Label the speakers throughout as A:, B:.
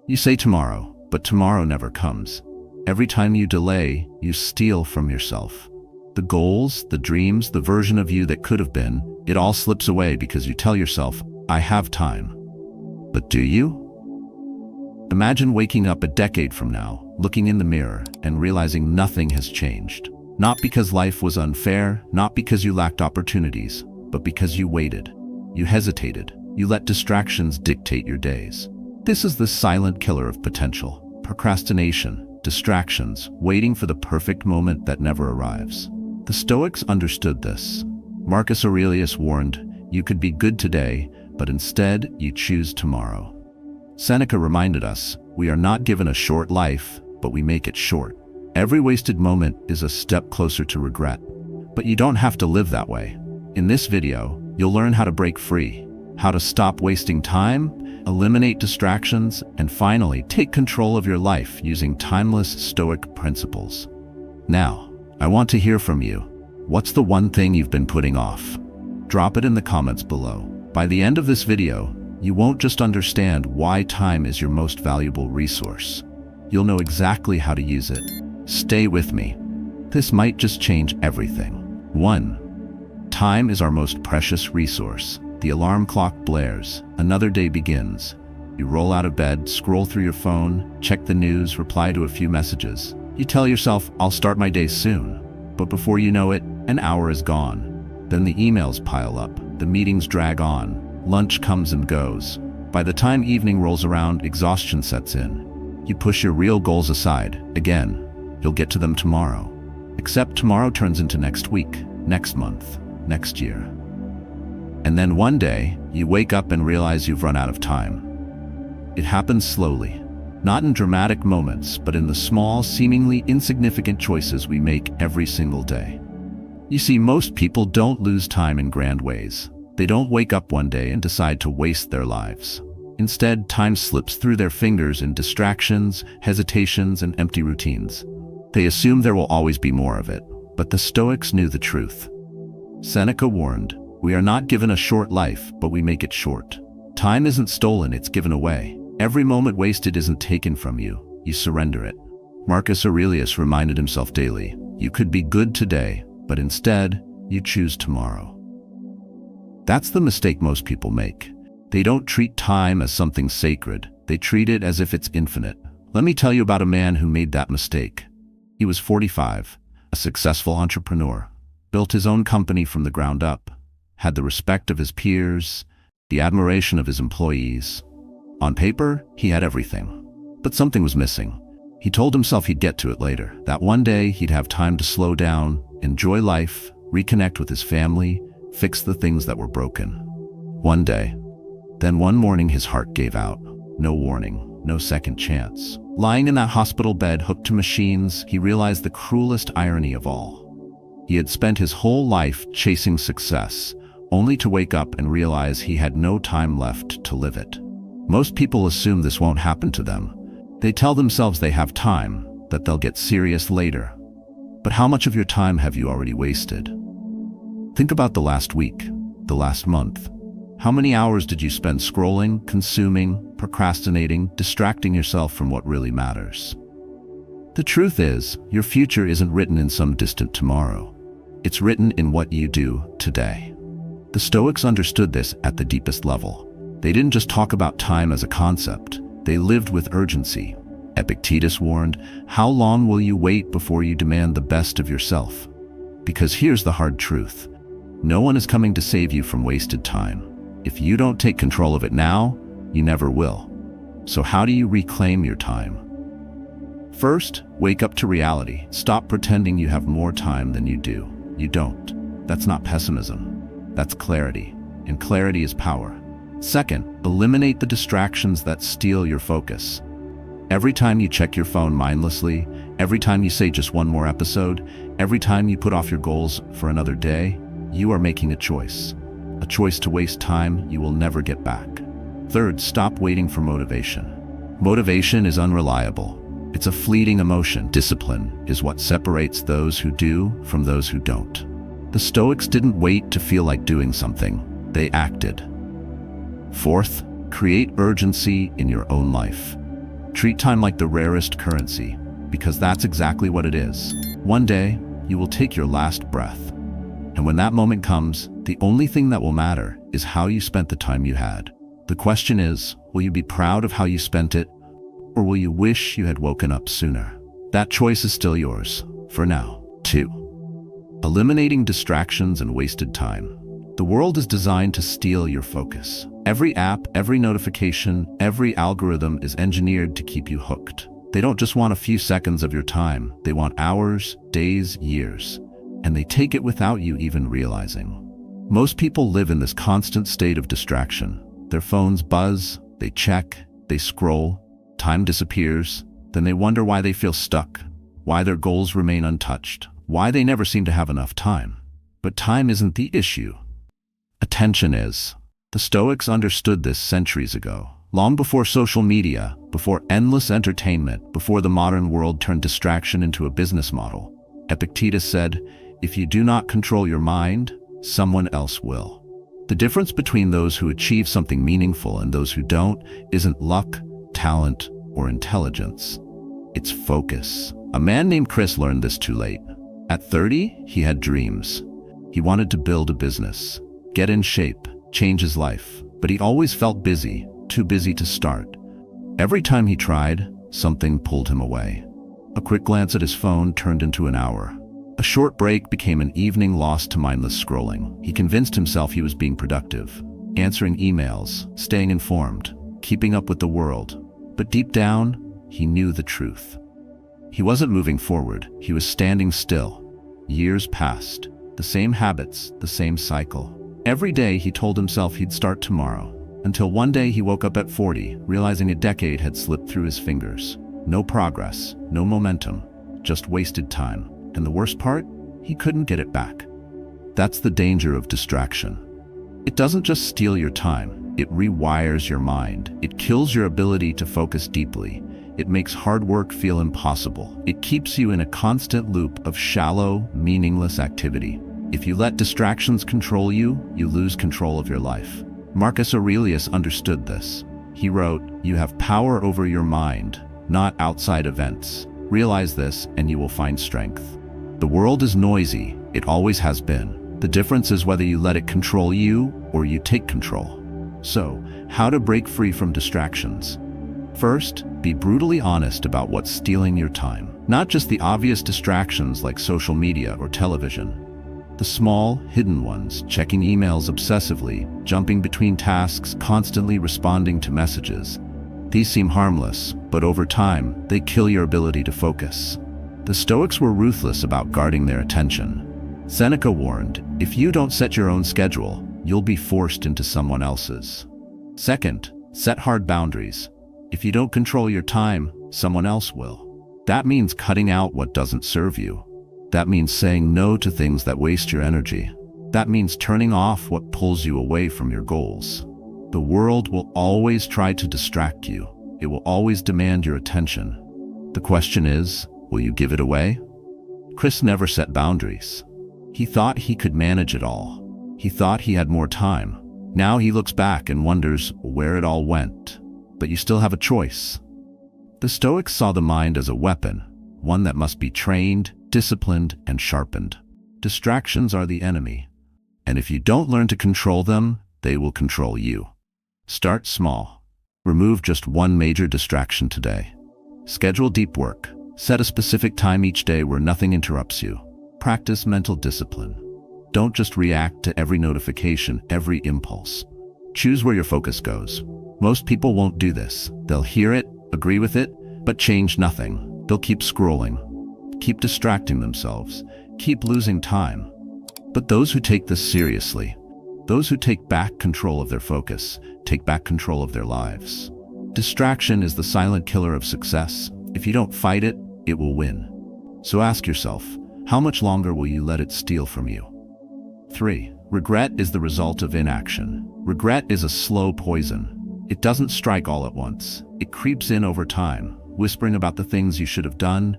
A: You say tomorrow, but tomorrow never comes. Every time you delay, you steal from yourself. The goals, the dreams, the version of you that could have been, it all slips away because you tell yourself, I have time. But do you? Imagine waking up a decade from now, looking in the mirror, and realizing nothing has changed. Not because life was unfair, not because you lacked opportunities, but because you waited. You hesitated. You let distractions dictate your days. This is the silent killer of potential. Procrastination, distractions, waiting for the perfect moment that never arrives. The Stoics understood this. Marcus Aurelius warned, you could be good today, but instead you choose tomorrow. Seneca reminded us, we are not given a short life, but we make it short. Every wasted moment is a step closer to regret. But you don't have to live that way. In this video, you'll learn how to break free, how to stop wasting time, eliminate distractions, and finally take control of your life using timeless Stoic principles. Now, I want to hear from you. What's the one thing you've been putting off? Drop it in the comments below. By the end of this video, you won't just understand why time is your most valuable resource. You'll know exactly how to use it. Stay with me. This might just change everything. 1. Time is our most precious resource. The alarm clock blares. Another day begins. You roll out of bed, scroll through your phone, check the news, reply to a few messages. You tell yourself, I'll start my day soon. But before you know it, an hour is gone. Then the emails pile up. The meetings drag on. Lunch comes and goes. By the time evening rolls around, exhaustion sets in. You push your real goals aside. Again, you'll get to them tomorrow. Except tomorrow turns into next week, next month, next year. And then one day, you wake up and realize you've run out of time. It happens slowly, not in dramatic moments, but in the small, seemingly insignificant choices we make every single day. You see, most people don't lose time in grand ways. They don't wake up one day and decide to waste their lives. Instead, time slips through their fingers in distractions, hesitations, and empty routines. They assume there will always be more of it, but the Stoics knew the truth. Seneca warned, we are not given a short life, but we make it short. Time isn't stolen, it's given away. Every moment wasted isn't taken from you, you surrender it. Marcus Aurelius reminded himself daily, you could be good today, but instead, you choose tomorrow. That's the mistake most people make. They don't treat time as something sacred. They treat it as if it's infinite. Let me tell you about a man who made that mistake. He was 45, a successful entrepreneur, built his own company from the ground up, had the respect of his peers, the admiration of his employees. On paper, he had everything, but something was missing. He told himself he'd get to it later, that one day he'd have time to slow down, enjoy life, reconnect with his family, fix the things that were broken. One day. Then one morning his heart gave out. No warning, no second chance. Lying in that hospital bed hooked to machines, he realized the cruelest irony of all. He had spent his whole life chasing success, only to wake up and realize he had no time left to live it. Most people assume this won't happen to them. They tell themselves they have time, that they'll get serious later. But how much of your time have you already wasted? Think about the last week, the last month. How many hours did you spend scrolling, consuming, procrastinating, distracting yourself from what really matters? The truth is, your future isn't written in some distant tomorrow. It's written in what you do today. The Stoics understood this at the deepest level. They didn't just talk about time as a concept. They lived with urgency. Epictetus warned, how long will you wait before you demand the best of yourself? Because here's the hard truth. No one is coming to save you from wasted time. If you don't take control of it now, you never will. So how do you reclaim your time? First, wake up to reality. Stop pretending you have more time than you do. You don't. That's not pessimism. That's clarity. And clarity is power. Second, eliminate the distractions that steal your focus. Every time you check your phone mindlessly, every time you say just one more episode, every time you put off your goals for another day, you are making a choice to waste time you will never get back. Third, stop waiting for motivation. Motivation is unreliable. It's a fleeting emotion. Discipline is what separates those who do from those who don't. The Stoics didn't wait to feel like doing something. They acted. Fourth, create urgency in your own life. Treat time like the rarest currency, because that's exactly what it is. One day, you will take your last breath. And when that moment comes, the only thing that will matter is how you spent the time you had. The question is, will you be proud of how you spent it, or will you wish you had woken up sooner? That choice is still yours, for now. 2. Eliminating distractions and wasted time. The world is designed to steal your focus. Every app, every notification, every algorithm is engineered to keep you hooked. They don't just want a few seconds of your time, they want hours, days, years. And they take it without you even realizing. Most people live in this constant state of distraction. Their phones buzz, they check, they scroll, time disappears, then they wonder why they feel stuck, why their goals remain untouched, why they never seem to have enough time. But time isn't the issue. Attention is. The Stoics understood this centuries ago, long before social media, before endless entertainment, before the modern world turned distraction into a business model. Epictetus said, "If you do not control your mind, someone else will." The difference between those who achieve something meaningful and those who don't isn't luck, talent, or intelligence. It's focus. A man named Chris learned this too late. At 30, he had dreams. He wanted to build a business, get in shape, change his life, but he always felt busy, too busy to start. Every time he tried, something pulled him away. A quick glance at his phone turned into an hour. A short break became an evening lost to mindless scrolling. He convinced himself he was being productive, answering emails, staying informed, keeping up with the world. But deep down, he knew the truth. He wasn't moving forward, he was standing still. Years passed, the same habits, the same cycle. Every day he told himself he'd start tomorrow, until one day he woke up at 40, realizing a decade had slipped through his fingers. No progress, no momentum, just wasted time. And the worst part? He couldn't get it back. That's the danger of distraction. It doesn't just steal your time, it rewires your mind. It kills your ability to focus deeply. It makes hard work feel impossible. It keeps you in a constant loop of shallow, meaningless activity. If you let distractions control you, you lose control of your life. Marcus Aurelius understood this. He wrote, "You have power over your mind, not outside events. Realize this and you will find strength." The world is noisy, it always has been. The difference is whether you let it control you or you take control. So, how to break free from distractions? First, be brutally honest about what's stealing your time. Not just the obvious distractions like social media or television. The small, hidden ones, checking emails obsessively, jumping between tasks, constantly responding to messages. These seem harmless, but over time, they kill your ability to focus. The Stoics were ruthless about guarding their attention. Seneca warned, if you don't set your own schedule, you'll be forced into someone else's. Second, set hard boundaries. If you don't control your time, someone else will. That means cutting out what doesn't serve you. That means saying no to things that waste your energy. That means turning off what pulls you away from your goals. The world will always try to distract you. It will always demand your attention. The question is, will you give it away? Chris never set boundaries. He thought he could manage it all. He thought he had more time. Now he looks back and wonders where it all went. But you still have a choice. The Stoics saw the mind as a weapon, one that must be trained, disciplined, and sharpened. Distractions are the enemy. And if you don't learn to control them, they will control you. Start small. Remove just one major distraction today. Schedule deep work. Set a specific time each day where nothing interrupts you. Practice mental discipline. Don't just react to every notification, every impulse. Choose where your focus goes. Most people won't do this. They'll hear it, agree with it, but change nothing. They'll keep scrolling, keep distracting themselves, keep losing time. But those who take this seriously, those who take back control of their focus, take back control of their lives. Distraction is the silent killer of success. If you don't fight it, it will win. So ask yourself, how much longer will you let it steal from you? 3. Regret is the result of inaction. Regret is a slow poison. It doesn't strike all at once. It creeps in over time, whispering about the things you should have done,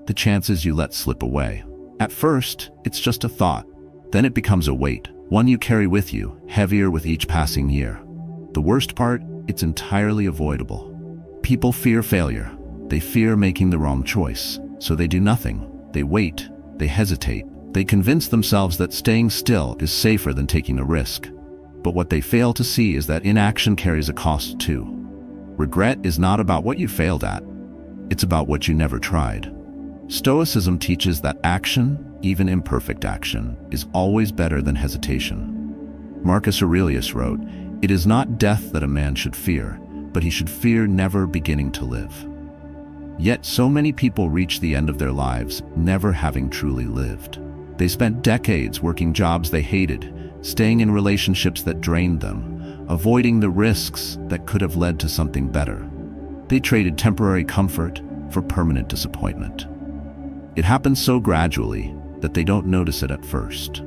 A: the chances you let slip away. At first, it's just a thought. Then it becomes a weight, one you carry with you, heavier with each passing year. The worst part, it's entirely avoidable. People fear failure. They fear making the wrong choice. So they do nothing. They wait. They hesitate. They convince themselves that staying still is safer than taking a risk. But what they fail to see is that inaction carries a cost too. Regret is not about what you failed at. It's about what you never tried. Stoicism teaches that action, even imperfect action, is always better than hesitation. Marcus Aurelius wrote, "It is not death that a man should fear, but he should fear never beginning to live." Yet so many people reach the end of their lives never having truly lived. They spent decades working jobs they hated, staying in relationships that drained them, avoiding the risks that could have led to something better. They traded temporary comfort for permanent disappointment. It happens so gradually that they don't notice it at first.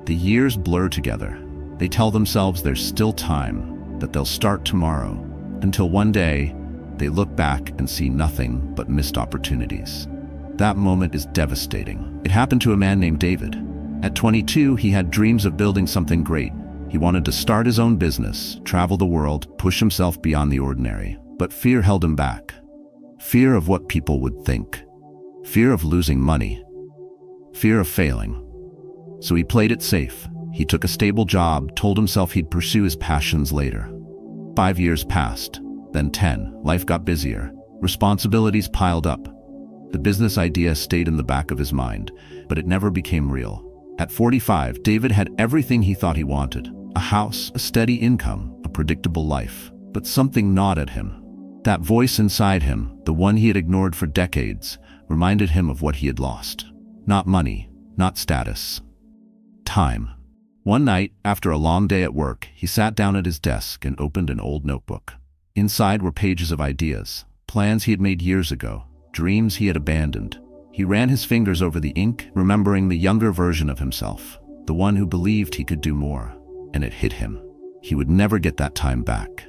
A: The years blur together. They tell themselves there's still time, that they'll start tomorrow, until one day they look back and see nothing but missed opportunities. That moment is devastating. It happened to a man named David. At 22, he had dreams of building something great. He wanted to start his own business, travel the world, push himself beyond the ordinary. But fear held him back. Fear of what people would think. Fear of losing money. Fear of failing. So he played it safe. He took a stable job, told himself he'd pursue his passions later. 5 years passed, then 10. Life got busier. Responsibilities piled up. The business idea stayed in the back of his mind, but it never became real. At 45, David had everything he thought he wanted. A house, a steady income, a predictable life. But something gnawed at him. That voice inside him, the one he had ignored for decades, reminded him of what he had lost. Not money, not status. Time. One night, after a long day at work, he sat down at his desk and opened an old notebook. Inside were pages of ideas, plans he had made years ago, dreams he had abandoned. He ran his fingers over the ink, remembering the younger version of himself, the one who believed he could do more. And it hit him. He would never get that time back.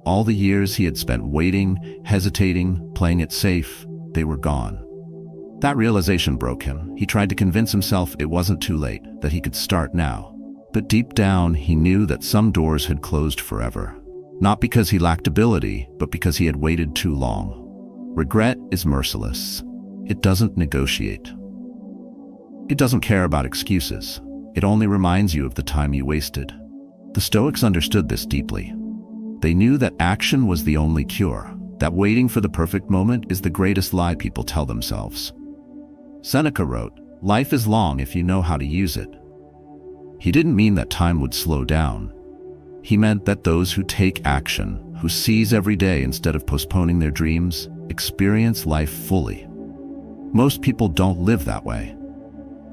A: All the years he had spent waiting, hesitating, playing it safe, they were gone. That realization broke him. He tried to convince himself it wasn't too late, that he could start now. But deep down, he knew that some doors had closed forever. Not because he lacked ability, but because he had waited too long. Regret is merciless. It doesn't negotiate. It doesn't care about excuses. It only reminds you of the time you wasted. The Stoics understood this deeply. They knew that action was the only cure, that waiting for the perfect moment is the greatest lie people tell themselves. Seneca wrote, "Life is long if you know how to use it." He didn't mean that time would slow down. He meant that those who take action, who seize every day instead of postponing their dreams, experience life fully. Most people don't live that way.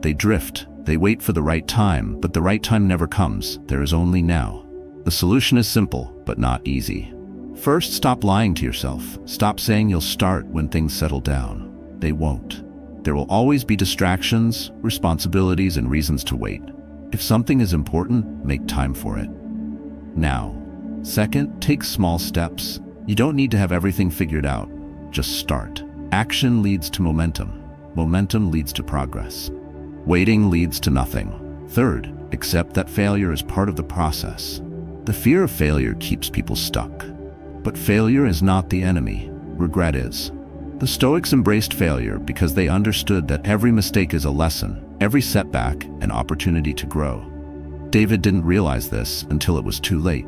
A: They drift, they wait for the right time, but the right time never comes. There is only now. The solution is simple, but not easy. First, stop lying to yourself. Stop saying you'll start when things settle down. They won't. There will always be distractions, responsibilities, and reasons to wait. If something is important, make time for it. Now. Second, take small steps. You don't need to have everything figured out. Just start. Action leads to momentum. Momentum leads to progress. Waiting leads to nothing. Third, accept that failure is part of the process. The fear of failure keeps people stuck. But failure is not the enemy. Regret is. The Stoics embraced failure because they understood that every mistake is a lesson, every setback an opportunity to grow. David didn't realize this until it was too late.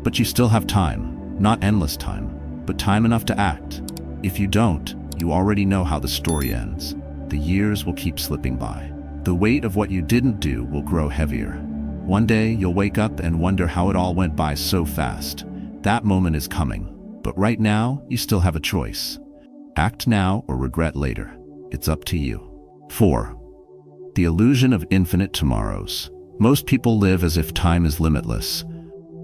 A: But you still have time. Not endless time, but time enough to act. If you don't, you already know how the story ends. The years will keep slipping by. The weight of what you didn't do will grow heavier. One day you'll wake up and wonder how it all went by so fast. That moment is coming. But right now, you still have a choice. Act now or regret later. It's up to you. 4. The illusion of infinite tomorrows. Most people live as if time is limitless.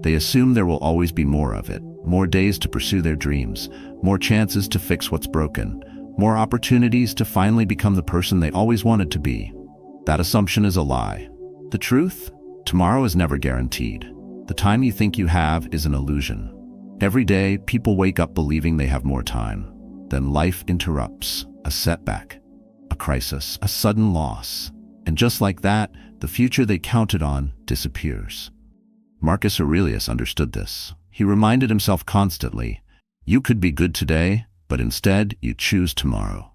A: They assume there will always be more of it, more days to pursue their dreams, more chances to fix what's broken, more opportunities to finally become the person they always wanted to be. That assumption is a lie. The truth? Tomorrow is never guaranteed. The time you think you have is an illusion. Every day, people wake up believing they have more time. Then life interrupts, a setback, a crisis, a sudden loss. And just like that, the future they counted on disappears. Marcus Aurelius understood this. He reminded himself constantly, You could be good today, but instead you choose tomorrow.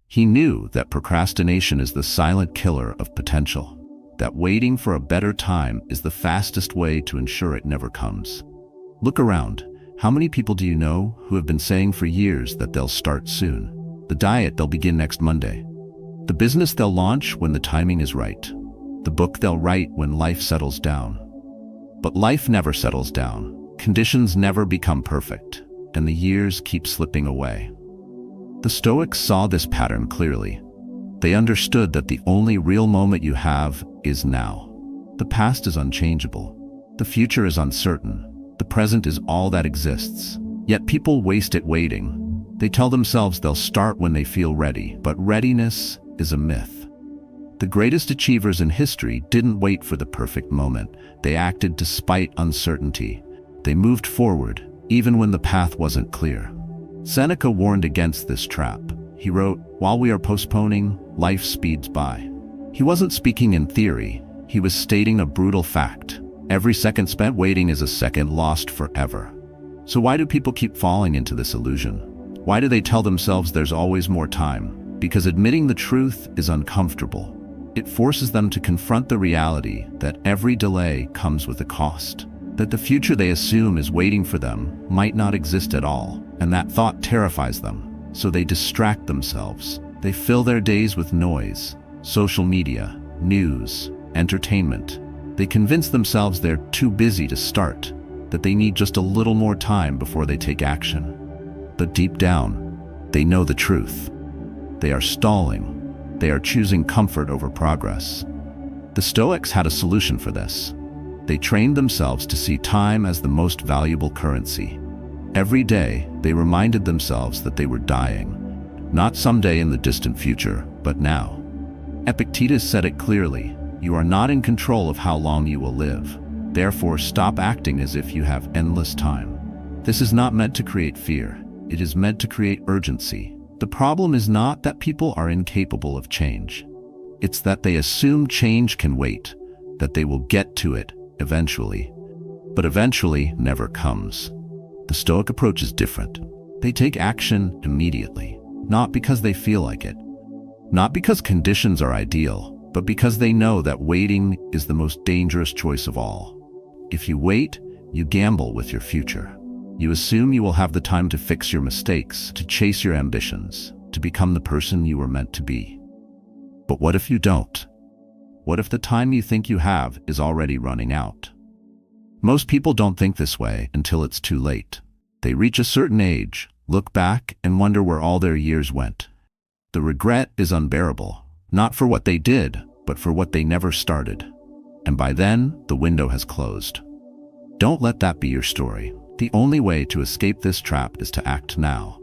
A: He knew that procrastination is the silent killer of potential, that waiting for a better time is the fastest way to ensure it never comes. Look around. How many people do you know who have been saying for years that they'll start soon? The diet they'll begin next Monday. The business they'll launch when the timing is right. The book they'll write when life settles down. But life never settles down. Conditions never become perfect, and the years keep slipping away. The Stoics saw this pattern clearly. They understood that the only real moment you have is now. The past is unchangeable. The future is uncertain. The present is all that exists. Yet people waste it waiting. They tell themselves they'll start when they feel ready, but readiness is a myth. The greatest achievers in history didn't wait for the perfect moment. They acted despite uncertainty. They moved forward, even when the path wasn't clear. Seneca warned against this trap. He wrote, "While we are postponing, life speeds by." He wasn't speaking in theory. He was stating a brutal fact. Every second spent waiting is a second lost forever. So why do people keep falling into this illusion? Why do they tell themselves there's always more time? Because admitting the truth is uncomfortable. It forces them to confront the reality that every delay comes with a cost, that the future they assume is waiting for them might not exist at all, and that thought terrifies them. So they distract themselves. They fill their days with noise, social media, news, entertainment. They convince themselves they're too busy to start, that they need just a little more time before they take action. But deep down, they know the truth. They are stalling. They are choosing comfort over progress. The Stoics had a solution for this. They trained themselves to see time as the most valuable currency. Every day, they reminded themselves that they were dying, not someday in the distant future, but now. Epictetus said it clearly, "You are not in control of how long you will live. Therefore, stop acting as if you have endless time." This is not meant to create fear. It is meant to create urgency. The problem is not that people are incapable of change. It's that they assume change can wait, that they will get to it eventually. But eventually never comes. The Stoic approach is different. They take action immediately, not because they feel like it, not because conditions are ideal, but because they know that waiting is the most dangerous choice of all. If you wait, you gamble with your future. You assume you will have the time to fix your mistakes, to chase your ambitions, to become the person you were meant to be. But what if you don't? What if the time you think you have is already running out? Most people don't think this way until it's too late. They reach a certain age, look back, and wonder where all their years went. The regret is unbearable, not for what they did, but for what they never started. And by then, the window has closed. Don't let that be your story. The only way to escape this trap is to act now.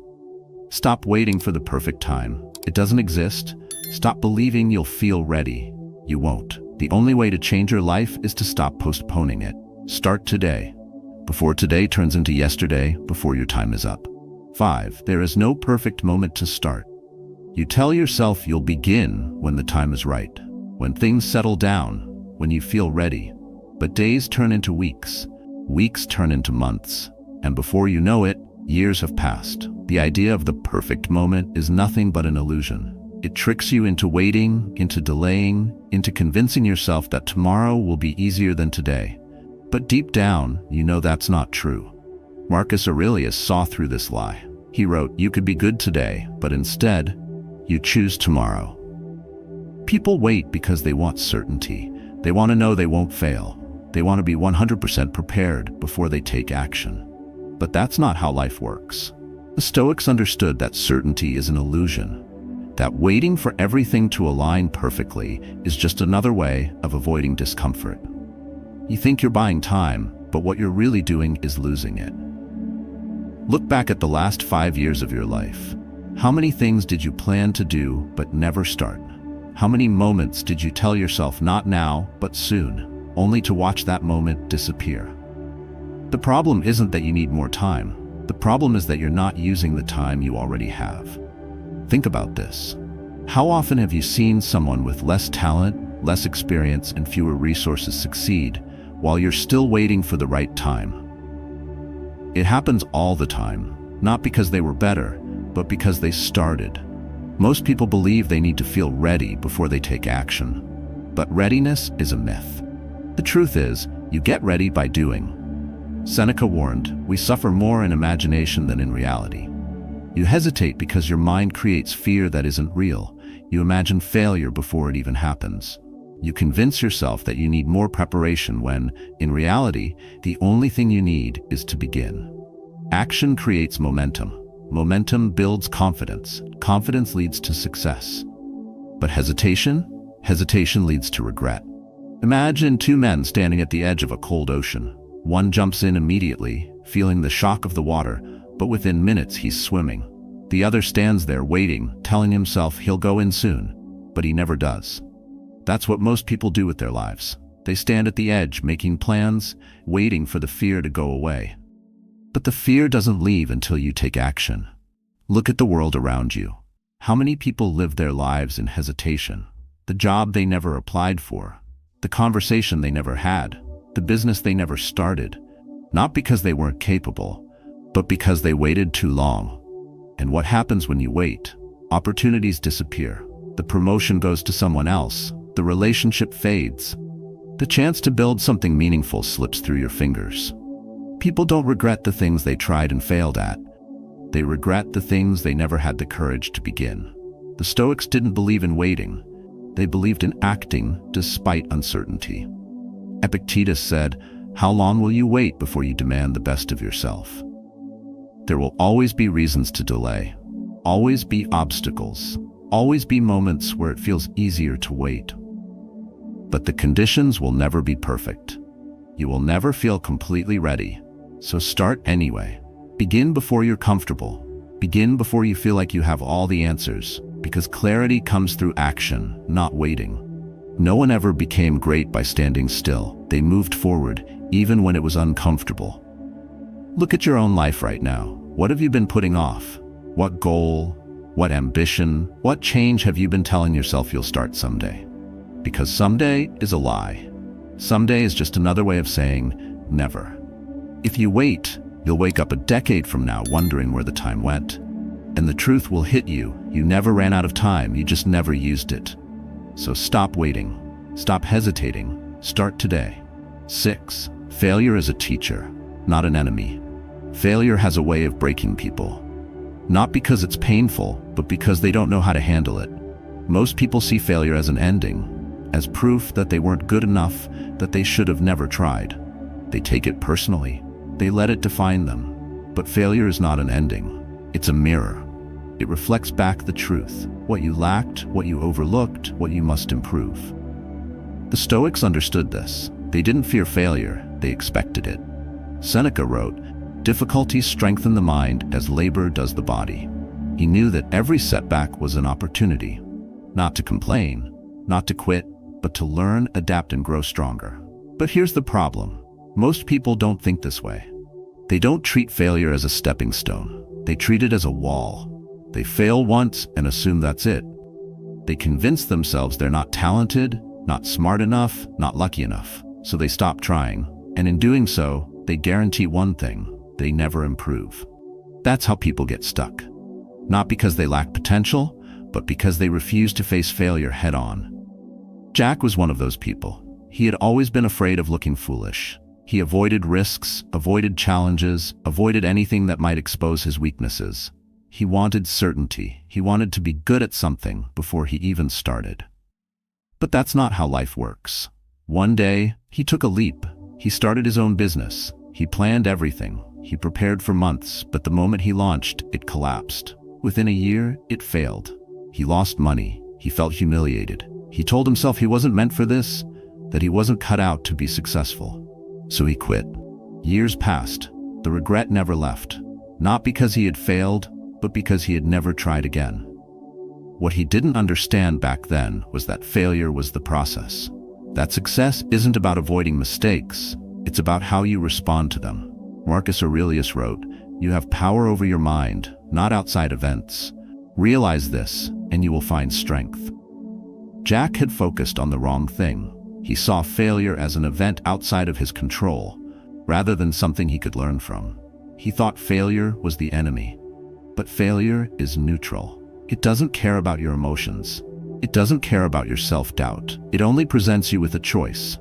A: Stop waiting for the perfect time. It doesn't exist. Stop believing you'll feel ready. You won't. The only way to change your life is to stop postponing it. Start today, before today turns into yesterday, before your time is up. 5. There is no perfect moment to start. You tell yourself you'll begin when the time is right, when things settle down, when you feel ready. But days turn into weeks, weeks turn into months, and before you know it, years have passed. The idea of the perfect moment is nothing but an illusion. It tricks you into waiting, into delaying, into convincing yourself that tomorrow will be easier than today. But deep down, you know that's not true. Marcus Aurelius saw through this lie. He wrote, "You could be good today, but instead, you choose tomorrow." People wait because they want certainty. They want to know they won't fail. They want to be 100% prepared before they take action. But that's not how life works. The Stoics understood that certainty is an illusion, that waiting for everything to align perfectly is just another way of avoiding discomfort. You think you're buying time, but what you're really doing is losing it. Look back at the last 5 years of your life. How many things did you plan to do but never start? How many moments did you tell yourself not now, but soon, only to watch that moment disappear? The problem isn't that you need more time. The problem is that you're not using the time you already have. Think about this. How often have you seen someone with less talent, less experience, and fewer resources succeed while you're still waiting for the right time? It happens all the time. not because they were better, but because they started. Most people believe they need to feel ready before they take action. But readiness is a myth. The truth is, you get ready by doing. Seneca warned, "We suffer more in imagination than in reality." You hesitate because your mind creates fear that isn't real. You imagine failure before it even happens. You convince yourself that you need more preparation when, in reality, the only thing you need is to begin. Action creates momentum. Momentum builds confidence. Confidence leads to success. But hesitation? Hesitation leads to regret. Imagine two men standing at the edge of a cold ocean. One jumps in immediately, feeling the shock of the water, but within minutes he's swimming. The other stands there waiting, telling himself he'll go in soon, but he never does. That's what most people do with their lives. They stand at the edge, making plans, waiting for the fear to go away. But the fear doesn't leave until you take action. Look at the world around you. How many people live their lives in hesitation? The job they never applied for, the conversation they never had, the business they never started, not because they weren't capable, but because they waited too long. And what happens when you wait? Opportunities disappear. The promotion goes to someone else. The relationship fades. The chance to build something meaningful slips through your fingers. People don't regret the things they tried and failed at. They regret the things they never had the courage to begin. The Stoics didn't believe in waiting. They believed in acting despite uncertainty. Epictetus said, "How long will you wait before you demand the best of yourself?" There will always be reasons to delay. Always be obstacles. Always be moments where it feels easier to wait. But the conditions will never be perfect. You will never feel completely ready. So start anyway. Begin before you're comfortable. Begin before you feel like you have all the answers, because clarity comes through action, not waiting. No one ever became great by standing still. They moved forward, even when it was uncomfortable. Look at your own life right now. What have you been putting off? What goal? What ambition? What change have you been telling yourself you'll start someday? Because someday is a lie. Someday is just another way of saying never. If you wait, you'll wake up a decade from now wondering where the time went. And the truth will hit you. You never ran out of time, you just never used it. So stop waiting. Stop hesitating. Start today. 6. Failure is a teacher, not an enemy. Failure has a way of breaking people. Not because it's painful, but because they don't know how to handle it. Most people see failure as an ending, as proof that they weren't good enough, that they should have never tried. They take it personally. They let it define them. But failure is not an ending. It's a mirror. It reflects back the truth, what you lacked, what you overlooked, what you must improve. The Stoics understood this. They didn't fear failure, they expected it. Seneca wrote, "Difficulties strengthen the mind as labor does the body." He knew that every setback was an opportunity, not to complain, not to quit, but to learn, adapt, and grow stronger. But here's the problem. Most people don't think this way. They don't treat failure as a stepping stone. They treat it as a wall. They fail once and assume that's it. They convince themselves they're not talented, not smart enough, not lucky enough. So they stop trying. And in doing so, they guarantee one thing: they never improve. That's how people get stuck. Not because they lack potential, but because they refuse to face failure head on. Jack was one of those people. He had always been afraid of looking foolish. He avoided risks, avoided challenges, avoided anything that might expose his weaknesses. He wanted certainty. He wanted to be good at something before he even started. But that's not how life works. One day, he took a leap. He started his own business. He planned everything. He prepared for months, but the moment he launched, it collapsed. Within a year, it failed. He lost money. He felt humiliated. He told himself he wasn't meant for this, that he wasn't cut out to be successful. So he quit. Years passed. The regret never left. Not because he had failed, but because he had never tried again. What he didn't understand back then was that failure was the process. That success isn't about avoiding mistakes. It's about how you respond to them. Marcus Aurelius wrote, "You have power over your mind, not outside events. Realize this, and you will find strength." Jack had focused on the wrong thing. He saw failure as an event outside of his control, rather than something he could learn from. He thought failure was the enemy. But failure is neutral. It doesn't care about your emotions. It doesn't care about your self-doubt. It only presents you with a choice.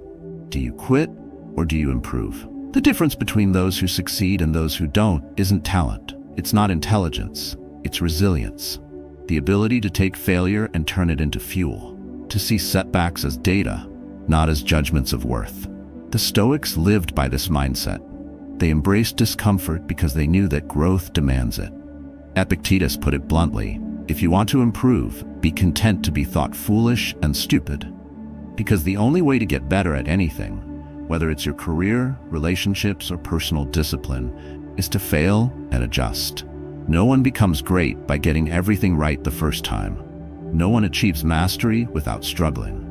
A: Do you quit or do you improve? The difference between those who succeed and those who don't isn't talent. It's not intelligence. It's resilience. The ability to take failure and turn it into fuel. To see setbacks as data, not as judgments of worth. The Stoics lived by this mindset. They embraced discomfort because they knew that growth demands it. Epictetus put it bluntly, if you want to improve, be content to be thought foolish and stupid. Because the only way to get better at anything, whether it's your career, relationships, or personal discipline, is to fail and adjust. No one becomes great by getting everything right the first time. No one achieves mastery without struggling.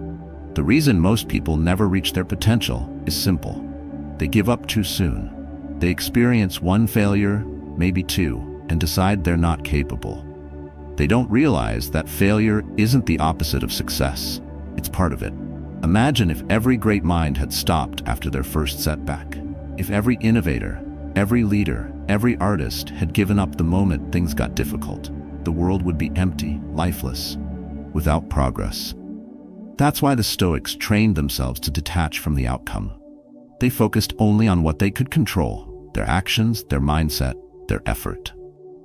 A: The reason most people never reach their potential is simple. They give up too soon. They experience one failure, maybe two, and decide they're not capable. They don't realize that failure isn't the opposite of success. It's part of it. Imagine if every great mind had stopped after their first setback. If every innovator, every leader, every artist had given up the moment things got difficult. The world would be empty, lifeless, without progress. That's why the Stoics trained themselves to detach from the outcome. They focused only on what they could control, their actions, their mindset, their effort,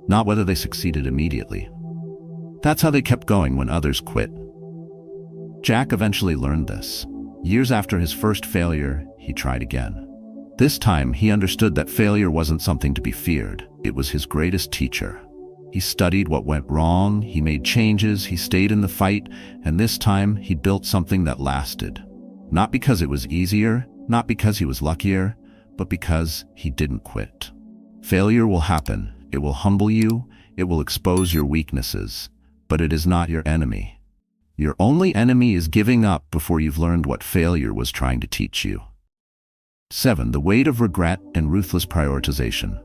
A: not whether they succeeded immediately. That's how they kept going when others quit. Jack eventually learned this. Years after his first failure, he tried again. This time, he understood that failure wasn't something to be feared. It was his greatest teacher. He studied what went wrong, he made changes, he stayed in the fight, and this time, he built something that lasted. Not because it was easier, not because he was luckier, but because he didn't quit. Failure will happen. It will humble you. It will expose your weaknesses. But it is not your enemy. Your only enemy is giving up before you've learned what failure was trying to teach you. 7. The weight of regret and ruthless prioritization.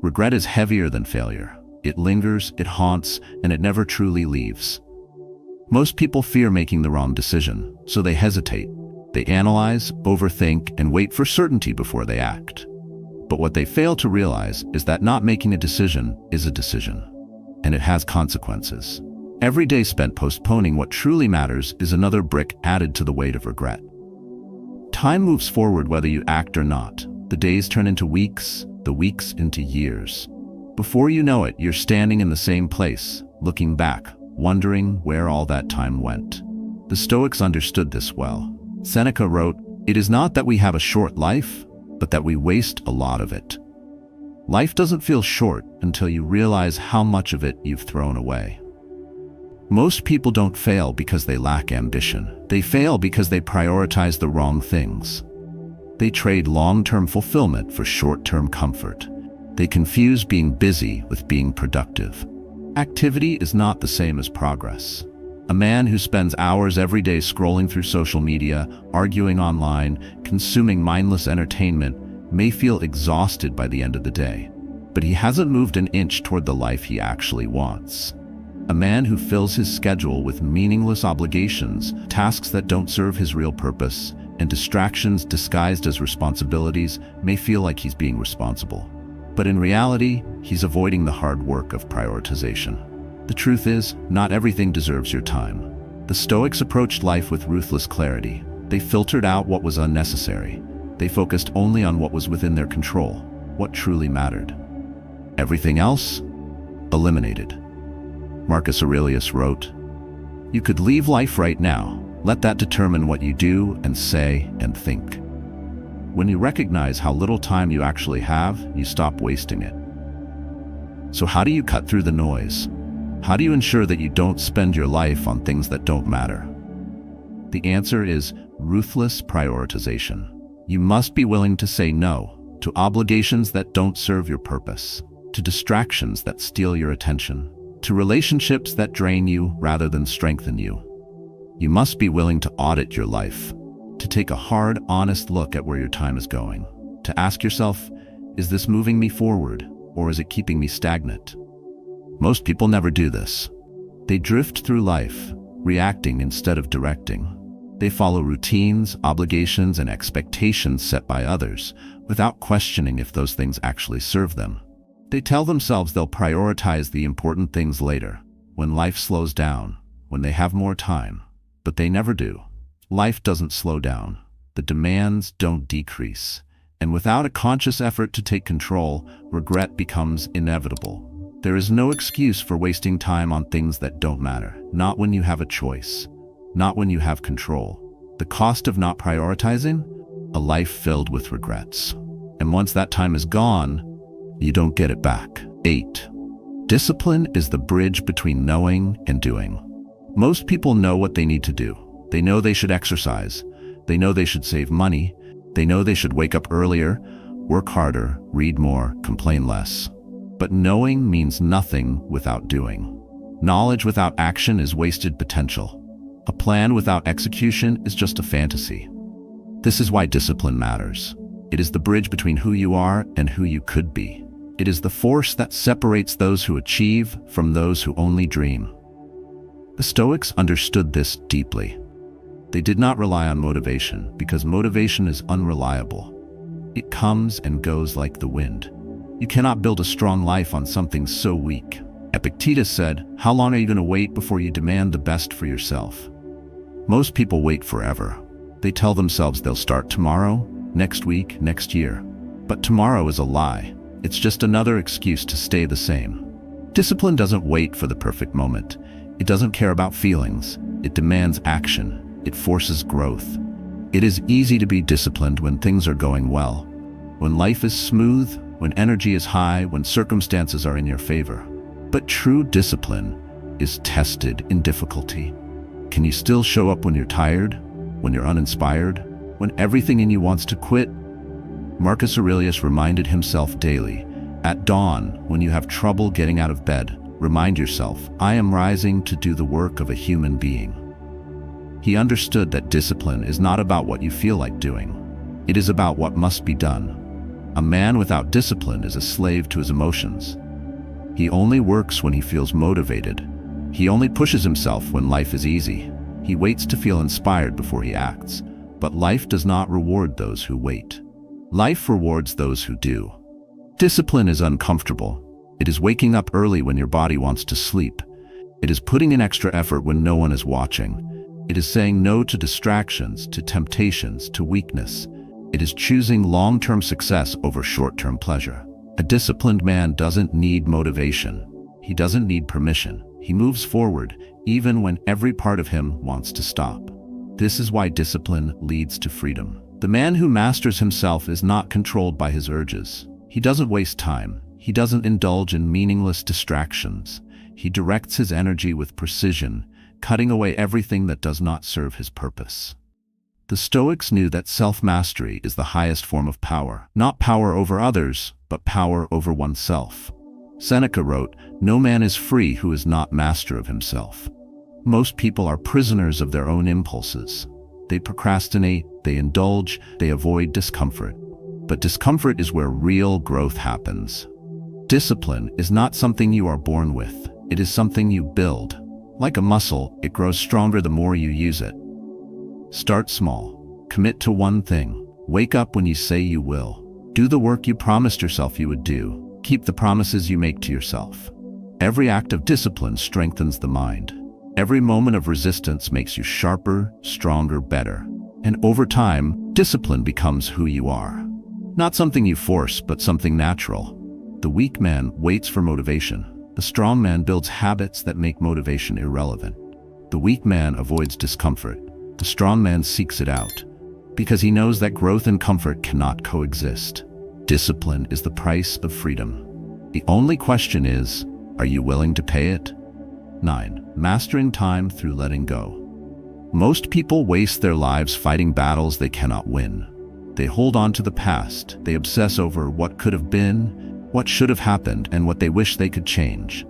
A: Regret is heavier than failure. It lingers, it haunts, and it never truly leaves. Most people fear making the wrong decision, so they hesitate. They analyze, overthink, and wait for certainty before they act. But what they fail to realize is that not making a decision is a decision, and it has consequences. Every day spent postponing what truly matters is another brick added to the weight of regret. Time moves forward whether you act or not. The days turn into weeks, the weeks into years. Before you know it, you're standing in the same place, looking back, wondering where all that time went. The Stoics understood this well. Seneca wrote, "It is not that we have a short life, but that we waste a lot of it." Life doesn't feel short until you realize how much of it you've thrown away. Most people don't fail because they lack ambition. They fail because they prioritize the wrong things. They trade long-term fulfillment for short-term comfort. They confuse being busy with being productive. Activity is not the same as progress. A man who spends hours every day scrolling through social media, arguing online, consuming mindless entertainment, may feel exhausted by the end of the day, but he hasn't moved an inch toward the life he actually wants. A man who fills his schedule with meaningless obligations, tasks that don't serve his real purpose, and distractions disguised as responsibilities may feel like he's being responsible. But in reality, he's avoiding the hard work of prioritization. The truth is, not everything deserves your time. The Stoics approached life with ruthless clarity. They filtered out what was unnecessary. They focused only on what was within their control, what truly mattered. Everything else? Eliminated. Marcus Aurelius wrote, "You could leave life right now. Let that determine what you do and say and think." When you recognize how little time you actually have, you stop wasting it. So how do you cut through the noise? How do you ensure that you don't spend your life on things that don't matter? The answer is ruthless prioritization. You must be willing to say no to obligations that don't serve your purpose, to distractions that steal your attention, to relationships that drain you rather than strengthen you. You must be willing to audit your life, to take a hard, honest look at where your time is going, to ask yourself, is this moving me forward, or is it keeping me stagnant? Most people never do this. They drift through life, reacting instead of directing. They follow routines, obligations, and expectations set by others, without questioning if those things actually serve them. They tell themselves they'll prioritize the important things later, when life slows down, when they have more time. But they never do. Life doesn't slow down. The demands don't decrease. And without a conscious effort to take control, regret becomes inevitable. There is no excuse for wasting time on things that don't matter. Not when you have a choice. Not when you have control. The cost of not prioritizing? A life filled with regrets. And once that time is gone, you don't get it back. 8. Discipline is the bridge between knowing and doing. Most people know what they need to do. They know they should exercise. They know they should save money. They know they should wake up earlier, work harder, read more, complain less. But knowing means nothing without doing. Knowledge without action is wasted potential. A plan without execution is just a fantasy. This is why discipline matters. It is the bridge between who you are and who you could be. It is the force that separates those who achieve from those who only dream. The Stoics understood this deeply. They did not rely on motivation because motivation is unreliable. It comes and goes like the wind. You cannot build a strong life on something so weak. Epictetus said, "How long are you going to wait before you demand the best for yourself?" Most people wait forever. They tell themselves they'll start tomorrow, next week, next year. But tomorrow is a lie. It's just another excuse to stay the same. Discipline doesn't wait for the perfect moment. It doesn't care about feelings. It demands action. It forces growth. It is easy to be disciplined when things are going well, when life is smooth, when energy is high, when circumstances are in your favor. But true discipline is tested in difficulty. Can you still show up when you're tired, when you're uninspired, when everything in you wants to quit? Marcus Aurelius reminded himself daily, at dawn, when you have trouble getting out of bed, remind yourself, I am rising to do the work of a human being. He understood that discipline is not about what you feel like doing. It is about what must be done. A man without discipline is a slave to his emotions. He only works when he feels motivated. He only pushes himself when life is easy. He waits to feel inspired before he acts. But life does not reward those who wait. Life rewards those who do. Discipline is uncomfortable. It is waking up early when your body wants to sleep. It is putting in extra effort when no one is watching. It is saying no to distractions, to temptations, to weakness. It is choosing long-term success over short-term pleasure. A disciplined man doesn't need motivation. He doesn't need permission. He moves forward, even when every part of him wants to stop. This is why discipline leads to freedom. The man who masters himself is not controlled by his urges. He doesn't waste time. He doesn't indulge in meaningless distractions. He directs his energy with precision, cutting away everything that does not serve his purpose. The Stoics knew that self-mastery is the highest form of power. Not power over others, but power over oneself. Seneca wrote, "No man is free who is not master of himself." Most people are prisoners of their own impulses. They procrastinate, they indulge, they avoid discomfort. But discomfort is where real growth happens. Discipline is not something you are born with. It is something you build. Like a muscle, it grows stronger the more you use it. Start small. Commit to one thing. Wake up when you say you will. Do the work you promised yourself you would do. Keep the promises you make to yourself. Every act of discipline strengthens the mind. Every moment of resistance makes you sharper, stronger, better. And over time, discipline becomes who you are. Not something you force, but something natural. The weak man waits for motivation. The strong man builds habits that make motivation irrelevant. The weak man avoids discomfort. The strong man seeks it out, because he knows that growth and comfort cannot coexist. Discipline is the price of freedom. The only question is, are you willing to pay it? 9. Mastering time through letting go. Most people waste their lives fighting battles they cannot win. They hold on to the past. They obsess over what could have been, what should have happened, and what they wish they could change.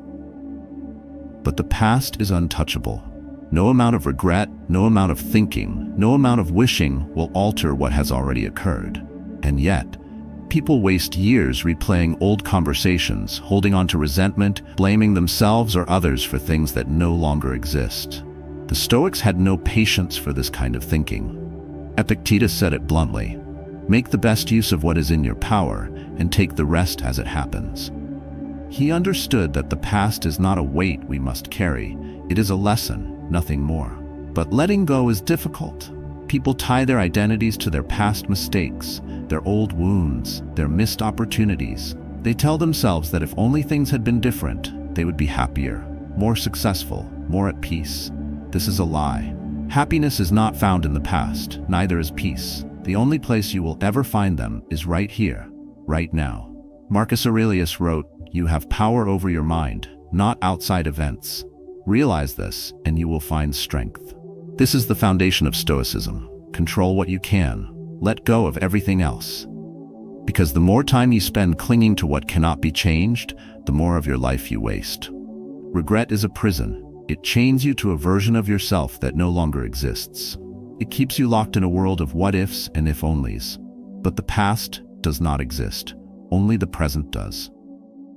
A: But the past is untouchable. No amount of regret, no amount of thinking, no amount of wishing will alter what has already occurred. And yet, people waste years replaying old conversations, holding on to resentment, blaming themselves or others for things that no longer exist. The Stoics had no patience for this kind of thinking. Epictetus said it bluntly: make the best use of what is in your power and take the rest as it happens. He understood that the past is not a weight we must carry, it is a lesson, nothing more. But letting go is difficult. People tie their identities to their past mistakes, their old wounds, their missed opportunities. They tell themselves that if only things had been different, they would be happier, more successful, more at peace. This is a lie. Happiness is not found in the past, neither is peace. The only place you will ever find them is right here, right now. Marcus Aurelius wrote, "You have power over your mind, not outside events. Realize this, and you will find strength." This is the foundation of Stoicism. Control what you can. Let go of everything else. Because the more time you spend clinging to what cannot be changed, the more of your life you waste. Regret is a prison. It chains you to a version of yourself that no longer exists. It keeps you locked in a world of what-ifs and if-onlys. But the past does not exist. Only the present does.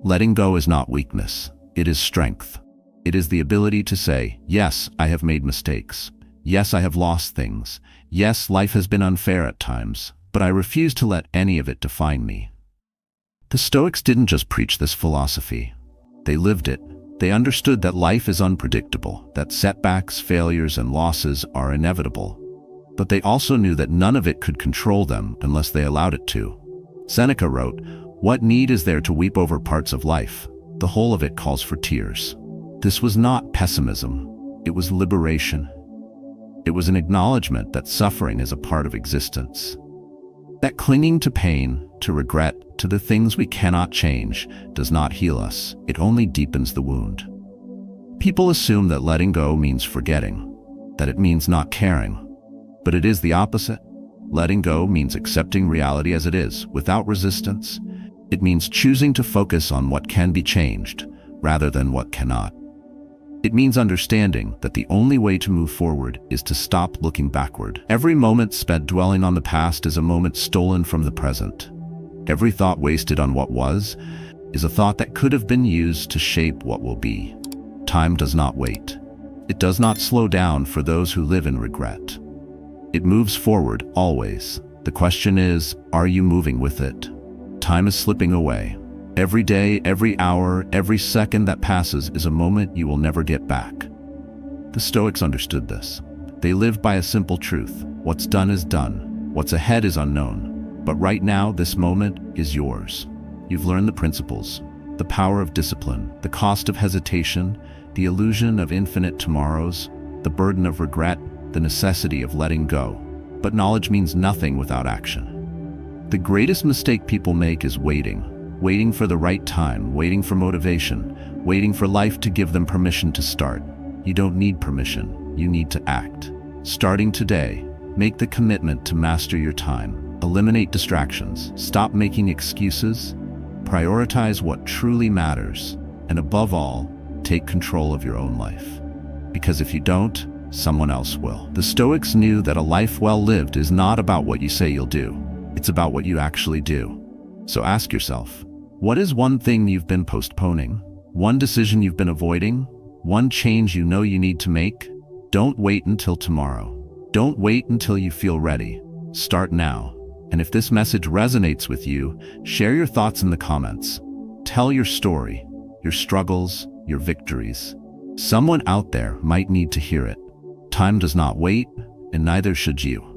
A: Letting go is not weakness. It is strength. It is the ability to say, yes, I have made mistakes. Yes, I have lost things. Yes, life has been unfair at times, but I refuse to let any of it define me. The Stoics didn't just preach this philosophy. They lived it. They understood that life is unpredictable, that setbacks, failures, and losses are inevitable. But they also knew that none of it could control them unless they allowed it to. Seneca wrote, "What need is there to weep over parts of life? The whole of it calls for tears." This was not pessimism. It was liberation. It was an acknowledgement that suffering is a part of existence. That clinging to pain, to regret, to the things we cannot change, does not heal us. It only deepens the wound. People assume that letting go means forgetting, that it means not caring. But it is the opposite. Letting go means accepting reality as it is, without resistance. It means choosing to focus on what can be changed, rather than what cannot. It means understanding that the only way to move forward is to stop looking backward. Every moment spent dwelling on the past is a moment stolen from the present. Every thought wasted on what was is a thought that could have been used to shape what will be. Time does not wait. It does not slow down for those who live in regret. It moves forward, always. The question is, are you moving with it? Time is slipping away. Every day, every hour, every second that passes is a moment you will never get back. The Stoics understood this. They lived by a simple truth. What's done is done. What's ahead is unknown. But right now, this moment is yours. You've learned the principles, the power of discipline, the cost of hesitation, the illusion of infinite tomorrows, the burden of regret, the necessity of letting go. But knowledge means nothing without action. The greatest mistake people make is waiting. Waiting for the right time, waiting for motivation, waiting for life to give them permission to start. You don't need permission, you need to act. Starting today, make the commitment to master your time, eliminate distractions, stop making excuses, prioritize what truly matters, and above all, take control of your own life. Because if you don't, someone else will. The Stoics knew that a life well lived is not about what you say you'll do, it's about what you actually do. So ask yourself, what is one thing you've been postponing? One decision you've been avoiding? One change you know you need to make? Don't wait until tomorrow. Don't wait until you feel ready. Start now. And if this message resonates with you, share your thoughts in the comments. Tell your story, your struggles, your victories. Someone out there might need to hear it. Time does not wait, and neither should you.